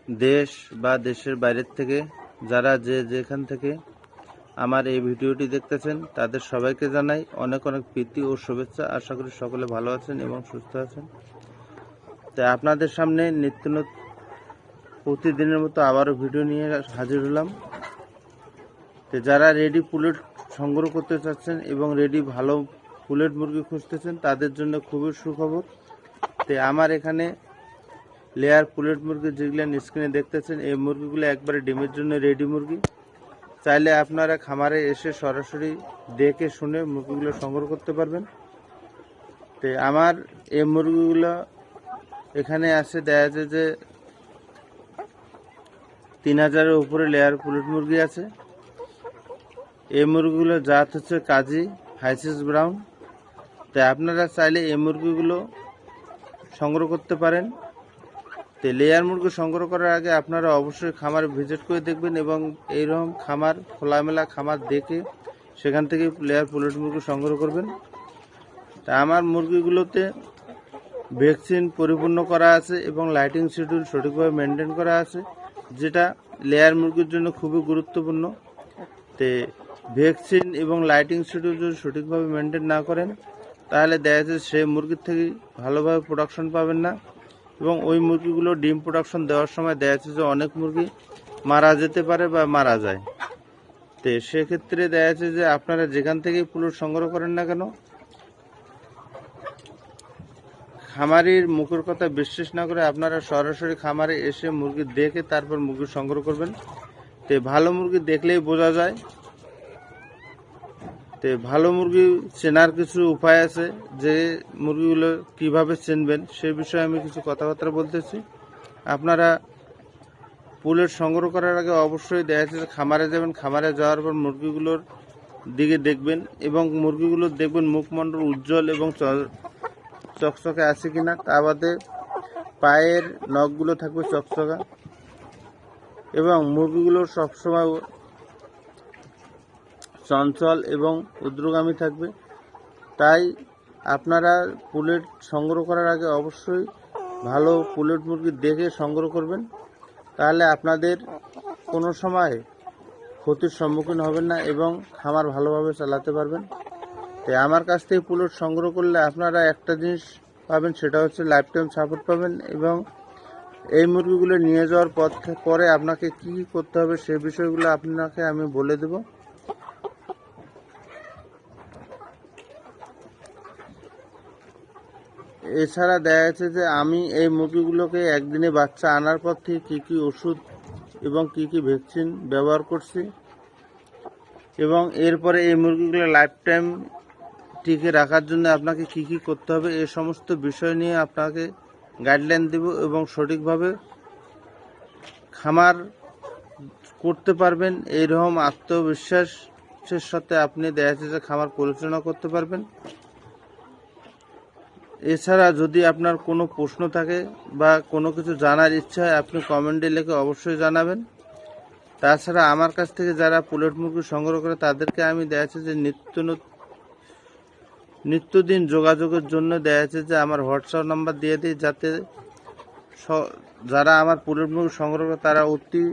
দেশ বা দেশের বাইরের থেকে যারা যেখান থেকে আমার এই ভিডিওটি দেখতেছেন তাদের সবাইকে জানাই অনেক অনেক প্রীতি ও শুভেচ্ছা। আশা করি সকলে ভালো আছেন এবং সুস্থ আছেন। তাই আপনাদের সামনে প্রতিদিনের মতো আবারও ভিডিও নিয়ে হাজির হলাম। তো যারা রেডি পুলেট সংগ্রহ করতে চাচ্ছেন এবং রেডি ভালো পুলেট মুরগি খুঁজতেছেন তাদের জন্য খুবই সুখবর। তো আমার এখানে লেয়ার পুলেট মুরগি যেগুলো স্ক্রিনে দেখতেছেন এই মুরগিগুলো একবারে ডিমের জন্য রেডি মুরগি। চাইলে আপনারা খামারে এসে সরাসরি দেখে শুনে মুরগিগুলো সংগ্রহ করতে পারবেন। তো আমার এই মুরগিগুলো এখানে আছে দেখা যায় যে 3000-এর উপরে লেয়ার পুলেট মুরগি আছে। এই মুরগিগুলো জাত হচ্ছে কাজী হাইসিস ব্রাউন। তাই আপনারা চাইলে এই মুরগিগুলো সংগ্রহ করতে পারেন। তো লেয়ার মুরগি সংগ্রহ করার আগে আপনারা অবশ্যই খামার ভিজিট করে দেখবেন এবং এইরকম খামার খোলামেলা খামার দেখে সেখান থেকে লেয়ার পুলেট মুরগি সংগ্রহ করবেন। তা আমার মুরগিগুলোতে ভ্যাকসিন পরিপূর্ণ করা আছে এবং লাইটিং শিডিউল সঠিকভাবে মেনটেন করা আছে, যেটা লেয়ার মুরগির জন্য খুবই গুরুত্বপূর্ণ। তে ভ্যাকসিন এবং লাইটিং শিডিউল যদি সঠিকভাবে মেনটেন না করেন তাহলে দেখা যাচ্ছে সেই মুরগির থেকে ভালোভাবে প্রোডাকশন পাবেন না এবং ওই মুরগিগুলো ডিম প্রোডাকশন দেওয়ার সময় দেখা যাচ্ছে যে অনেক মুরগি মারা যেতে পারে বা মারা যায়। তো সেক্ষেত্রে দেখা যাচ্ছে যে আপনারা যেখান থেকেই পুলেট সংগ্রহ করেন না কেন খামারির মুখের কথা বিশ্বাস না করে আপনারা সরাসরি খামারে এসে মুরগি দেখে তারপর মুরগি সংগ্রহ করবেন। তো ভালো মুরগি দেখলেই বোঝা যায়। তো ভালো মুরগি চেনার কিছু উপায় আছে, যে মুরগিগুলো কিভাবে চিনবেন সে বিষয়ে আমি কিছু কথাবার্তা বলতেছি। আপনারা পুলেট সংগ্রহ করার আগে অবশ্যই দেখা যাচ্ছে খামারে যাবেন, খামারে যাওয়ার পর মুরগিগুলোর দিকে দেখবেন এবং মুরগিগুলো দেখবেন মুখমণ্ডল উজ্জ্বল এবং চকচকে আছে কিনা। তা বাদে পায়ের নখগুলো থাকবে চকচকা এবং মুরগিগুলো সবসময় চঞ্চল এবং ঊর্ধ্বগামী থাকবে। তাই আপনারা পুলেট সংগ্রহ করার আগে অবশ্যই ভালো পুলেট মুরগি দেখে সংগ্রহ করবেন, তাহলে আপনাদের কোনো সময় ক্ষতির সম্মুখীন হবেন না এবং খামার ভালোভাবে চালাতে পারবেন। তাই আমার কাছ থেকে পুলেট সংগ্রহ করলে আপনারা একটা জিনিস পাবেন, সেটা হচ্ছে লাইফ টাইম সাপোর্ট পাবেন এবং এই মুরগিগুলো নিয়ে যাওয়ার পরে আপনাকে কী করতে হবে সে বিষয়গুলো আপনাকে আমি বলে দেব। এছাড়া দেখা যাচ্ছে যে আমি এই মুরগিগুলোকে একদিনে বাচ্চা আনার পর থেকে কী কী ওষুধ এবং কী কী ভ্যাকসিন ব্যবহার করছি এবং এরপরে এই মুরগিগুলো লাইফ টাইম টিকে রাখার জন্য আপনাকে কী কী করতে হবে এই সমস্ত বিষয় নিয়ে আপনাকে গাইডলাইন দেব এবং সঠিকভাবে খামার করতে পারবেন। এইরকম আত্মবিশ্বাসের সাথে আপনি দেখা যাচ্ছে যে খামার পরিচালনা করতে পারবেন। এছাড়া যদি আপনার কোনো প্রশ্ন থাকে বা কোনো কিছু জানার ইচ্ছা হয় আপনি কমেন্টে লিখে অবশ্যই জানাবেন। তাছাড়া আমার কাছ থেকে যারা পুলেট মুরগি সংগ্রহ করে তাদেরকে আমি দেখা যাচ্ছে যে নিত্যদিন যোগাযোগের জন্য দেখা যাচ্ছে যে আমার হোয়াটসঅ্যাপ নাম্বার দিয়ে দিই, যাতে যারা আমার পুলেট মুরগি সংগ্রহ করে তারা অতি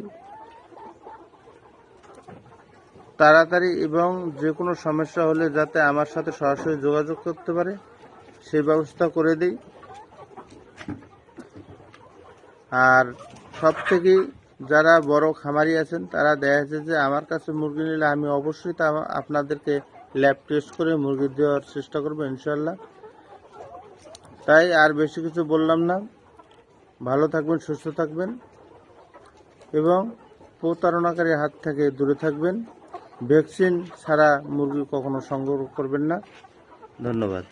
তাড়াতাড়ি এবং যে কোনো সমস্যা হলে যাতে আমার সাথে সরাসরি যোগাযোগ করতে পারে সেই ব্যবস্থা করে দিই। আর সব থেকে যারা বড় খামারি আছেন তারা দেখা যাচ্ছে যে আমার কাছে মুরগি নিলে আমি অবশ্যই তা আপনাদেরকে ল্যাব টেস্ট করে মুরগি দেওয়ার চেষ্টা করবো ইনশাল্লাহ। তাই আর বেশি কিছু বললাম না। ভালো থাকবেন, সুস্থ থাকবেন এবং প্রতারণাকারীর হাত থেকে দূরে থাকবেন। ভ্যাকসিন ছাড়া মুরগি কখনো সংগ্রহ করবেন না। ধন্যবাদ।